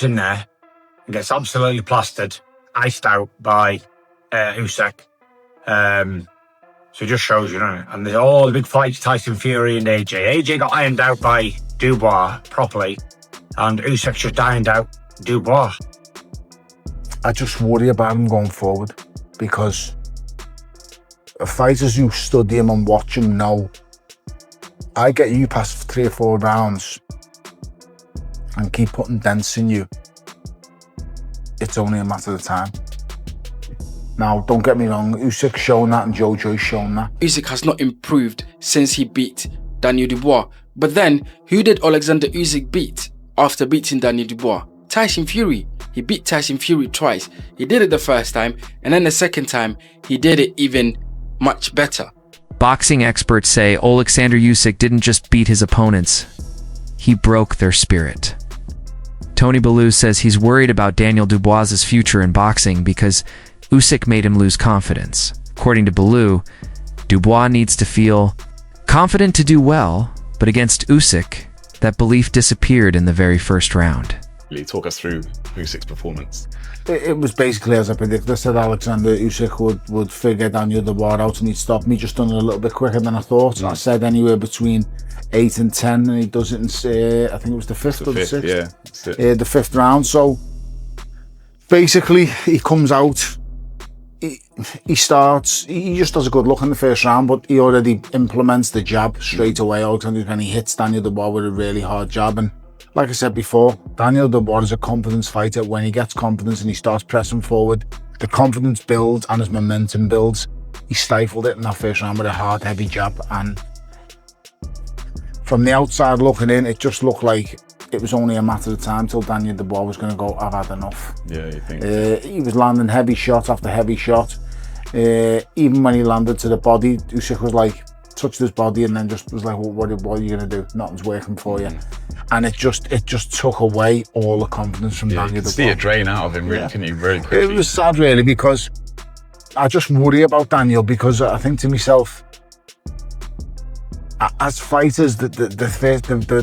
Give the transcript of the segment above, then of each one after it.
dropped in there and gets absolutely plastered, iced out by Usyk. So it just shows, and there's all the big fights, Tyson Fury and AJ. AJ got ironed out by Dubois properly, and Usyk just ironed out Dubois. I just worry about him going forward, because fighters who study him and watch him know, I get you past 3 or 4 rounds and keep putting dents in you, it's only a matter of time. Now, don't get me wrong, Usyk's shown that and Jojo's shown that. Usyk has not improved since he beat Daniel Dubois. But then, who did Oleksandr Usyk beat after beating Daniel Dubois? Tyson Fury. He beat Tyson Fury twice. He did it the first time, and then the second time, he did it even much better. Boxing experts say Oleksandr Usyk didn't just beat his opponents, he broke their spirit. Tony Bellew says he's worried about Daniel Dubois' future in boxing because Usyk made him lose confidence. According to Bellew, Dubois needs to feel confident to do well, but against Usyk, that belief disappeared in the very first round. Talk us through Usyk's performance. It was basically as I predicted. I said Oleksandr Usyk would figure Daniel Dubois out and he'd stop me, just done it a little bit quicker than I thought. I said anywhere between 8 and 10, and he does it in, I think it was the 5th or the 6th. Yeah, the 5th round. So basically, he comes out, he starts, he just does a good look in the first round, but he already implements the jab straight away. Oleksandr, and he hits Daniel Dubois with a really hard jab. And like I said before, Daniel Dubois is a confidence fighter. When he gets confidence and he starts pressing forward, the confidence builds and his momentum builds. He stifled it in that first round with a hard, heavy jab. And from the outside looking in, it just looked like it was only a matter of time till Daniel Dubois was going to go, I've had enough. Yeah, you think? He was landing heavy shot after heavy shot. Even when he landed to the body, Usyk was like, touched his body and then just was like, well, what are you going to do? Nothing's working for you. And it just took away all the confidence from Daniel Dubois. You could see a drain out of him, really, couldn't you, very quickly? It was sad, really, because I just worry about Daniel, because I think to myself, as fighters, the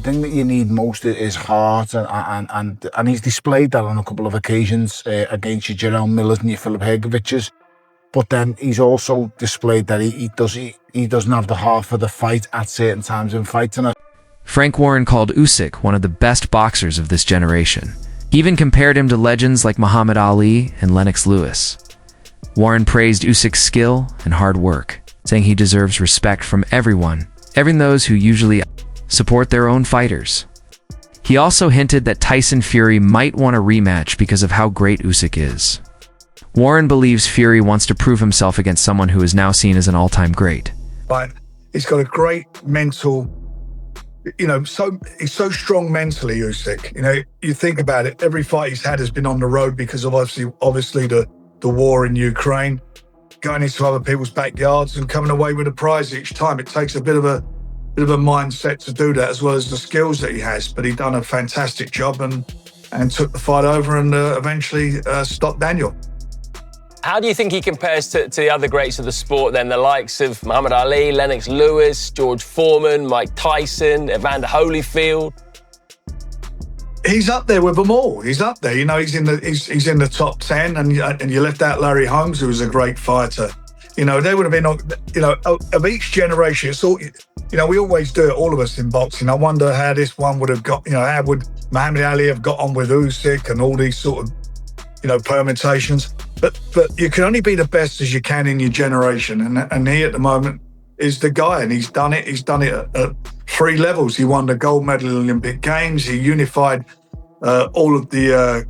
thing that you need most is heart, and he's displayed that on a couple of occasions against your Jerome Millers and your Filip Hrgovićs. But then he's also displayed that he doesn't have the heart for the fight at certain times in fights. And Frank Warren called Usyk one of the best boxers of this generation. He even compared him to legends like Muhammad Ali and Lennox Lewis. Warren praised Usyk's skill and hard work, saying he deserves respect from everyone, even those who usually support their own fighters. He also hinted that Tyson Fury might want a rematch because of how great Usyk is. Warren believes Fury wants to prove himself against someone who is now seen as an all-time great. But he's got a great mental, he's so strong mentally, Usyk. You think about it, every fight he's had has been on the road because of obviously the war in Ukraine, going into other people's backyards and coming away with a prize each time. It takes a bit of a mindset to do that, as well as the skills that he has. But he done a fantastic job and took the fight over and eventually stopped Daniel. How do you think he compares to the other greats of the sport then, the likes of Muhammad Ali, Lennox Lewis, George Foreman, Mike Tyson, Evander Holyfield? He's up there with them all. He's up there. He's in the top 10, and you left out Larry Holmes, who was a great fighter. They would have been, of each generation. It's all, we always do it, all of us in boxing. I wonder how this one would have got. How would Muhammad Ali have got on with Usyk and all these sort of, permutations. But you can only be the best as you can in your generation, and he at the moment is the guy, and he's done it. He's done it at 3 levels. He won the gold medal at Olympic Games. He unified all of the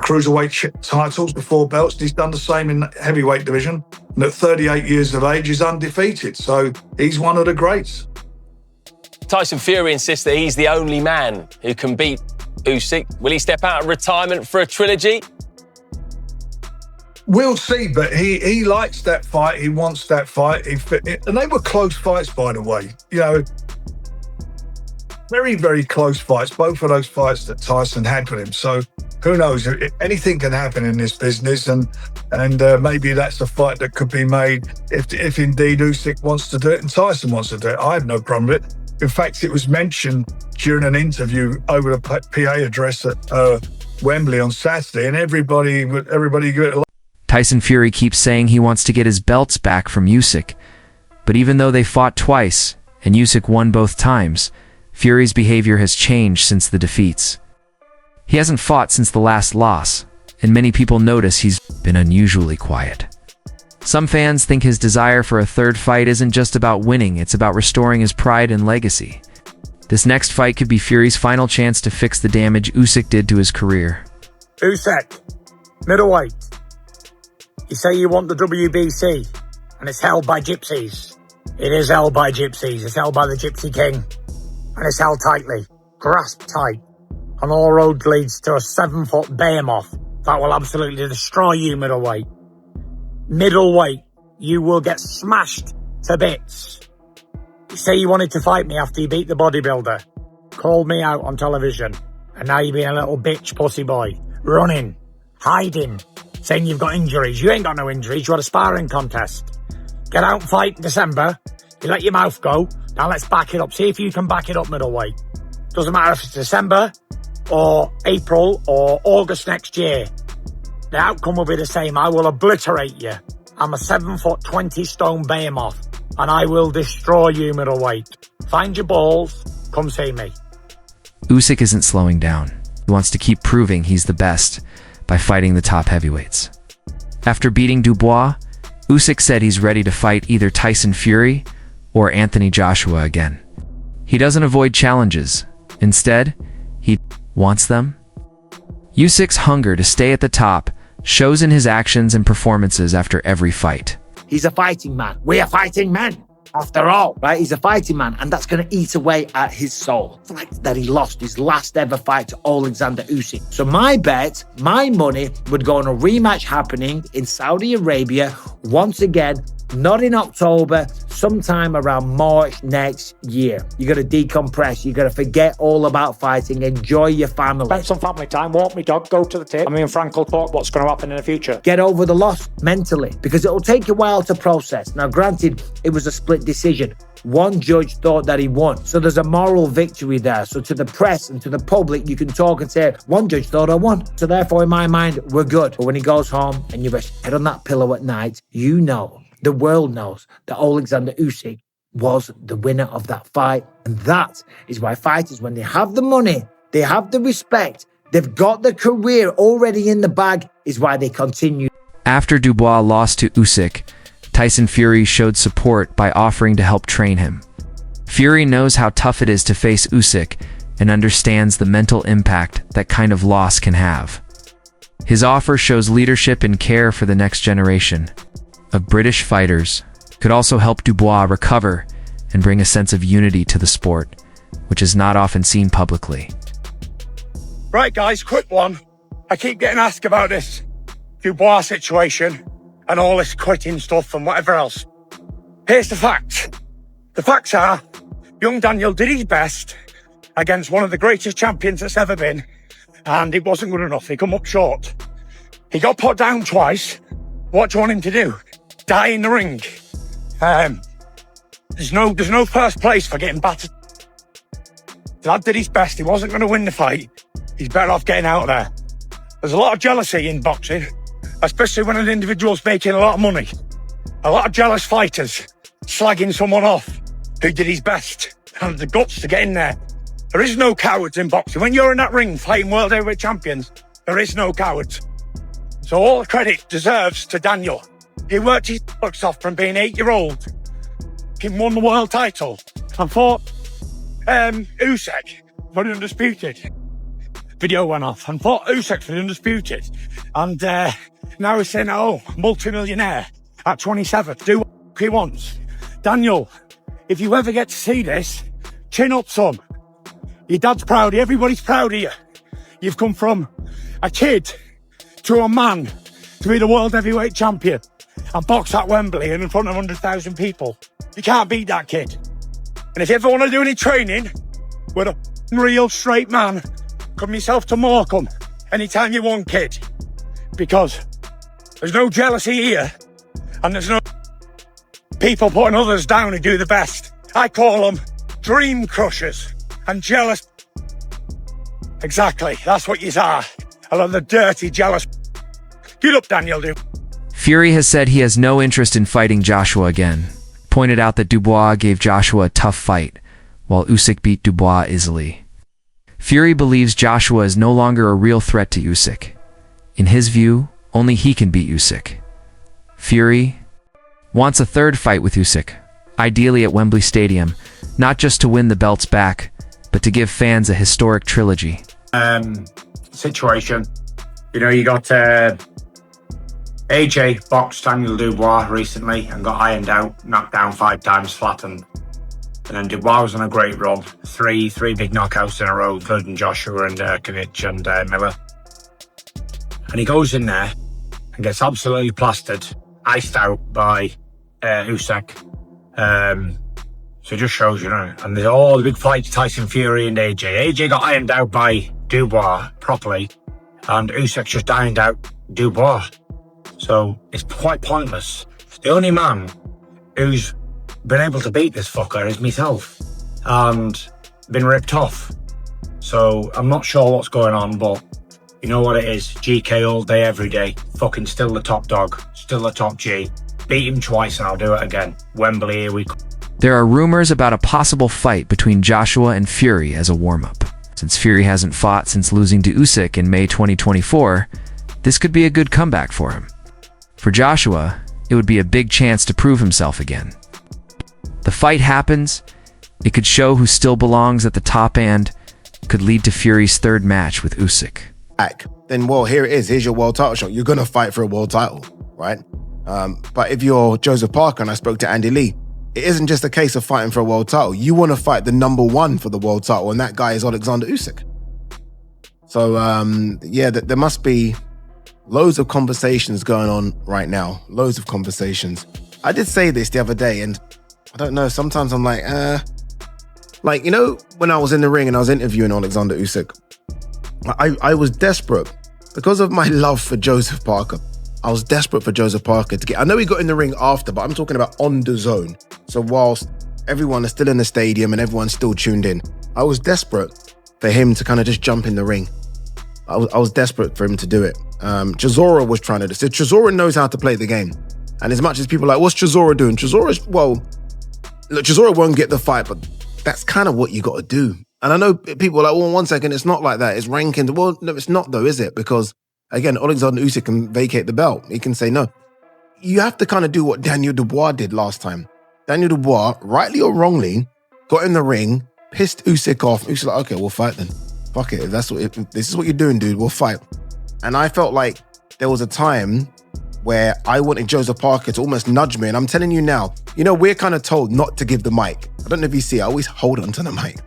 cruiserweight titles, the 4 belts. He's done the same in the heavyweight division, and at 38 years of age, he's undefeated. So he's one of the greats. Tyson Fury insists that he's the only man who can beat Usyk. Will he step out of retirement for a trilogy? We'll see, but he likes that fight. He wants that fight. And they were close fights, by the way. Very, very close fights. Both of those fights that Tyson had with him. So who knows? Anything can happen in this business, and maybe that's a fight that could be made if indeed Usyk wants to do it and Tyson wants to do it. I have no problem with it. In fact, it was mentioned during an interview over the PA address that Wembley on Saturday, and everybody give it a Tyson Fury keeps saying he wants to get his belts back from Usyk, but even though they fought twice, and Usyk won both times, Fury's behavior has changed since the defeats. He hasn't fought since the last loss, and many people notice he's been unusually quiet. Some fans think his desire for a third fight isn't just about winning, it's about restoring his pride and legacy. This next fight could be Fury's final chance to fix the damage Usyk did to his career. Usyk, middleweight. You say you want the WBC, and it's held by gypsies. It is held by gypsies. It's held by the Gypsy King, and it's held tightly, grasped tight. And all roads leads to a 7-foot behemoth that will absolutely destroy you, middleweight. Middleweight, you will get smashed to bits. You say you wanted to fight me after you beat the bodybuilder. Called me out on television. And now you're being a little bitch pussy boy. Running. Hiding. Saying you've got injuries. You ain't got no injuries. You had a sparring contest. Get out and fight in December. You let your mouth go. Now let's back it up. See if you can back it up, middleweight. Doesn't matter if it's December or April or August next year. The outcome will be the same. I will obliterate you. I'm a 7-foot, 20-stone behemoth. And I will destroy you, middleweight. Find your balls. Come see me. Usyk isn't slowing down. He wants to keep proving he's the best by fighting the top heavyweights. After beating Dubois, Usyk said he's ready to fight either Tyson Fury or Anthony Joshua again. He doesn't avoid challenges. Instead, he wants them. Usyk's hunger to stay at the top shows in his actions and performances after every fight. He's a fighting man. We are fighting men, after all, right? He's a fighting man, and that's going to eat away at his soul. The fact that he lost his last ever fight to Oleksandr Usyk. So my bet, my money, would go on a rematch happening in Saudi Arabia once again, not in October, sometime around March next year. You got to decompress. You got to forget all about fighting. Enjoy your family. Spend some family time, walk me dog, go to the tip. Me and Frank will talk what's going to happen in the future. Get over the loss mentally, because it'll take a while to process. Now, granted, it was a split decision. One judge thought that he won. So there's a moral victory there. So to the press and to the public, you can talk and say, one judge thought I won. So therefore, in my mind, we're good. But when he goes home and you rest your head on that pillow at night, you know, the world knows that Oleksandr Usyk was the winner of that fight. And that is why fighters, when they have the money, they have the respect, they've got the career already in the bag, is why they continue. After Dubois lost to Usyk, Tyson Fury showed support by offering to help train him. Fury knows how tough it is to face Usyk and understands the mental impact that kind of loss can have. His offer shows leadership and care for the next generation of British fighters, could also help Dubois recover and bring a sense of unity to the sport, which is not often seen publicly. Right, guys, quick one. I keep getting asked about this Dubois situation and all this quitting stuff and whatever else. Here's the facts. The facts are, young Daniel did his best against one of the greatest champions that's ever been, and it wasn't good enough. He come up short. He got put down twice. What do you want him to do? Die in the ring? There's no first place for getting battered. The lad did his best. He wasn't going to win the fight. He's better off getting out of there. There's a lot of jealousy in boxing, especially when an individual's making a lot of money. A lot of jealous fighters slagging someone off who did his best and had the guts to get in there. There is no cowards in boxing. When you're in that ring fighting world heavyweight champions, there is no cowards. So all the credit deserves to Daniel. He worked his bucks off from being 8-year-old. He won the world title and fought Usyk for the undisputed. Video went off and fought Usyk for the undisputed. And now he's saying, oh, multi-millionaire at 27. Do what he wants. Daniel, if you ever get to see this, chin up, son. Your dad's proud of you. Everybody's proud of you. You've come from a kid to a man to be the world heavyweight champion and box at Wembley and in front of 100,000 people. You can't beat that kid. And if you ever want to do any training with a real straight man, come yourself to Morecambe anytime you want, kid. Because there's no jealousy here and there's no people putting others down who do the best. I call them dream crushers and jealous. Exactly, that's what you are. I love the dirty, jealous. Get up, Daniel, dude. Fury has said he has no interest in fighting Joshua again, pointed out that Dubois gave Joshua a tough fight, while Usyk beat Dubois easily. Fury believes Joshua is no longer a real threat to Usyk. In his view, only he can beat Usyk. Fury wants a third fight with Usyk, ideally at Wembley Stadium, not just to win the belts back, but to give fans a historic trilogy. Situation. You know, you got AJ boxed Daniel Dubois recently and got ironed out, knocked down 5 times, flattened. And then Dubois was on a great run. Three big knockouts in a row, including Joshua and Kovic and Miller. And he goes in there and gets absolutely plastered, iced out by Usyk. So it just shows, you know. And there's all the big fights, Tyson Fury and AJ. AJ got ironed out by Dubois properly, and Usyk just ironed out Dubois. So it's quite pointless. The only man who's been able to beat this fucker is myself, and been ripped off. So I'm not sure what's going on, but you know what it is. GK all day, every day. Fucking still the top dog, still the top G. Beat him twice and I'll do it again. Wembley, here we come. There are rumors about a possible fight between Joshua and Fury as a warm-up. Since Fury hasn't fought since losing to Usyk in May 2024, this could be a good comeback for him. For Joshua, it would be a big chance to prove himself again. The fight happens, it could show who still belongs at the top and could lead to Fury's third match with Usyk. Then, well, here it is. Here's your world title shot. You're going to fight for a world title, right? But if you're Joseph Parker, and I spoke to Andy Lee, it isn't just a case of fighting for a world title. You want to fight the number 1 for the world title, and that guy is Oleksandr Usyk. So, yeah, there must be loads of conversations going on right now. Loads of conversations. I did say this the other day, and I don't know, sometimes I'm like, you know, when I was in the ring and I was interviewing Oleksandr Usyk, I was desperate because of my love for Joseph Parker. I was desperate for Joseph Parker to get. I know he got in the ring after, but I'm talking about on the zone. So whilst everyone is still in the stadium and everyone's still tuned in, I was desperate for him to kind of just jump in the ring. I was desperate for him to do it. Chisora was trying to do. So Chisora knows how to play the game. And as much as people are like, what's Chisora doing? Chisora won't get the fight, but that's kind of what you got to do. And I know people are like, well, 1 second, it's not like that. It's rankings. Well, no, it's not though, is it? Because again, Oleksandr Usyk can vacate the belt. He can say no. You have to kind of do what Daniel Dubois did last time. Daniel Dubois, rightly or wrongly, got in the ring, pissed Usyk off. Usyk's like, okay, we'll fight then. Fuck it. This is what you're doing, dude. We'll fight. And I felt like there was a time where I wanted Joseph Parker to almost nudge me. And I'm telling you now, you know, we're kind of told not to give the mic. I don't know if you see, I always hold onto the mic.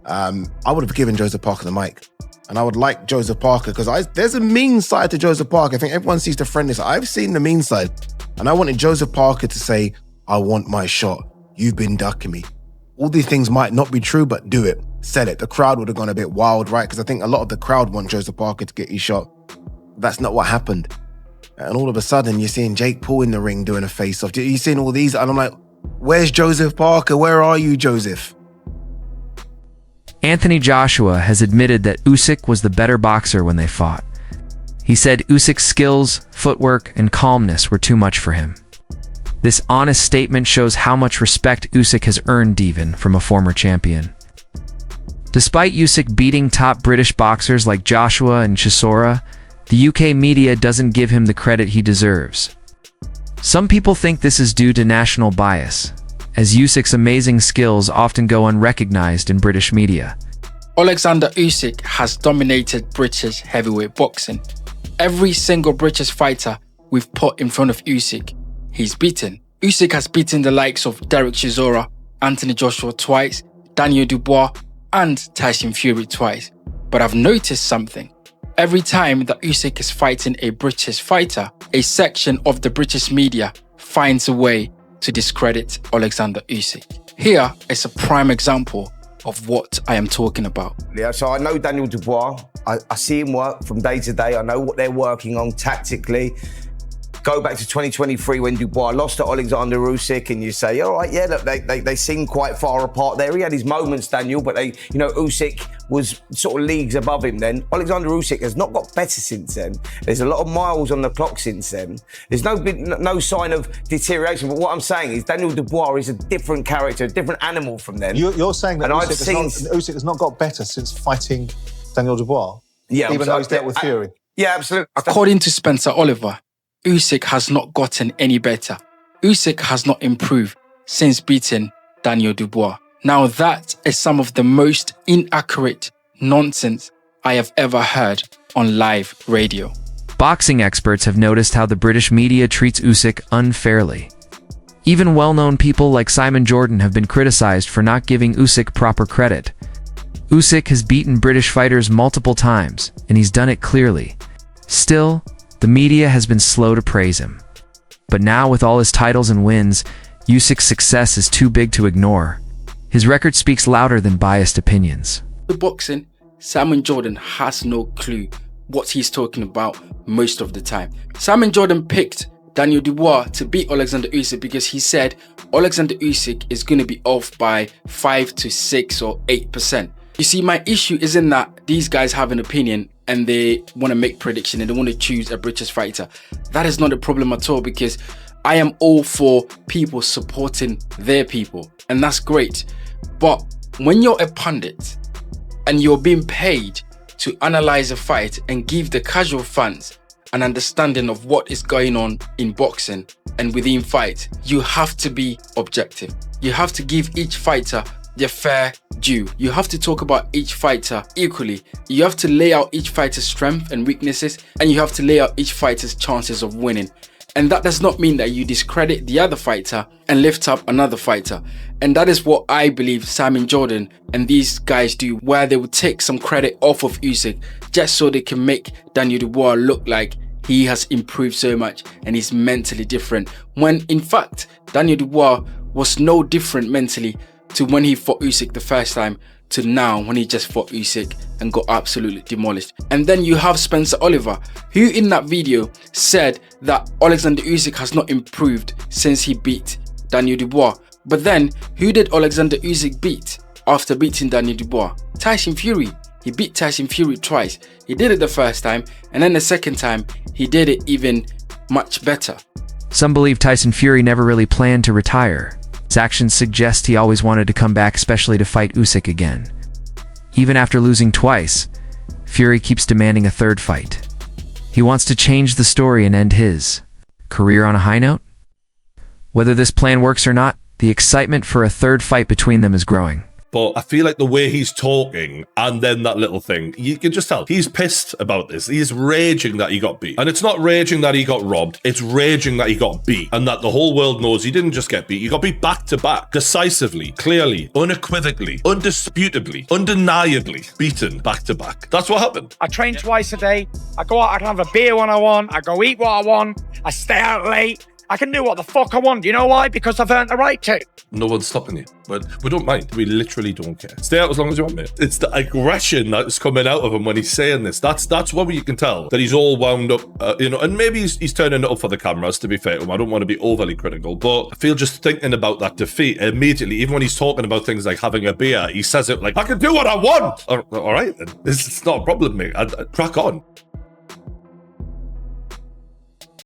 I would have given Joseph Parker the mic. And I would like Joseph Parker because there's a mean side to Joseph Parker. I think everyone sees the friendly side. I've seen the mean side. And I wanted Joseph Parker to say, I want my shot. You've been ducking me. All these things might not be true, but do it. Sell it. The crowd would have gone a bit wild, right? Because I think a lot of the crowd want Joseph Parker to get his shot. That's not what happened. And all of a sudden, you're seeing Jake Paul in the ring doing a face-off. You're seeing all these, and I'm like, where's Joseph Parker? Where are you, Joseph? Anthony Joshua has admitted that Usyk was the better boxer when they fought. He said Usyk's skills, footwork, and calmness were too much for him. This honest statement shows how much respect Usyk has earned even from a former champion. Despite Usyk beating top British boxers like Joshua and Chisora, the UK media doesn't give him the credit he deserves. Some people think this is due to national bias, as Usyk's amazing skills often go unrecognized in British media. Oleksandr Usyk has dominated British heavyweight boxing. Every single British fighter we've put in front of Usyk, he's beaten. Usyk has beaten the likes of Derek Chisora, Anthony Joshua twice, Daniel Dubois, and Tyson Fury twice. But I've noticed something. Every time that Usyk is fighting a British fighter, a section of the British media finds a way to discredit Oleksandr Usyk. Here is a prime example of what I am talking about. Yeah, so I know Daniel Dubois. I see him work from day to day. I know what they're working on tactically. go back to 2023 when Dubois lost to Oleksandr Usyk, and you say, all right, yeah, look, they seem quite far apart there. He had his moments, Daniel, but Usyk was sort of leagues above him then. Oleksandr Usyk has not got better since then. There's a lot of miles on the clock since then. There's no sign of deterioration. But what I'm saying is Daniel Dubois is a different character, a different animal from then. You're saying that Usyk has not got better since fighting Daniel Dubois? Yeah, even though he's dealt with Fury? Yeah, absolutely. According to Spencer Oliver, Usyk has not gotten any better. Usyk has not improved since beating Daniel Dubois. Now that is some of the most inaccurate nonsense I have ever heard on live radio. Boxing experts have noticed how the British media treats Usyk unfairly. Even well-known people like Simon Jordan have been criticized for not giving Usyk proper credit. Usyk has beaten British fighters multiple times, and he's done it clearly. Still, the media has been slow to praise him. But now with all his titles and wins, Usyk's success is too big to ignore. His record speaks louder than biased opinions. The boxing, Simon Jordan has no clue what he's talking about most of the time. Simon Jordan picked Daniel Dubois to beat Oleksandr Usyk because he said Oleksandr Usyk is going to be off by 5 to 6 or 8%. You see, my issue isn't that these guys have an opinion and they want to make prediction and they want to choose a British fighter. That is not a problem at all, because I am all for people supporting their people, and that's great. But when you're a pundit and you're being paid to analyze a fight and give the casual fans an understanding of what is going on in boxing and within fight, you have to be objective. You have to give each fighter their fair due. You have to talk about each fighter equally. You have to lay out each fighter's strengths and weaknesses, and you have to lay out each fighter's chances of winning. And that does not mean that you discredit the other fighter and lift up another fighter. And that is what I believe Simon Jordan and these guys do, where they will take some credit off of Usyk just so they can make Daniel Dubois look like he has improved so much and he's mentally different. When in fact, Daniel Dubois was no different mentally to when he fought Usyk the first time to now when he just fought Usyk and got absolutely demolished. And then you have Spencer Oliver, who in that video said that Oleksandr Usyk has not improved since he beat Daniel Dubois. But then, who did Oleksandr Usyk beat after beating Daniel Dubois? Tyson Fury. He beat Tyson Fury twice. He did it the first time, and then the second time, he did it even much better. Some believe Tyson Fury never really planned to retire. His actions suggest he always wanted to come back, especially to fight Usyk again. Even after losing twice, Fury keeps demanding a third fight. He wants to change the story and end his career on a high note. Whether this plan works or not, the excitement for a third fight between them is growing. But I feel like the way he's talking and then that little thing, you can just tell he's pissed about this. He's raging that he got beat. And it's not raging that he got robbed. It's raging that he got beat. And that the whole world knows he didn't just get beat. He got beat back to back, decisively, clearly, unequivocally, undisputably, undeniably beaten back to back. That's what happened. I train twice a day. I go out, I can have a beer when I want. I go eat what I want. I stay out late. I can do what the fuck I want. You know why? Because I've earned the right to. No one's stopping you. But we don't mind. We literally don't care. Stay out as long as you want, mate. It's the aggression that's coming out of him when he's saying this. That's what you can tell. That he's all wound up, and maybe he's turning it up for the cameras, to be fair to him. I don't want to be overly critical, but I feel just thinking about that defeat immediately, even when he's talking about things like having a beer, he says it like, I can do what I want. All right, then. It's not a problem, mate. Crack on.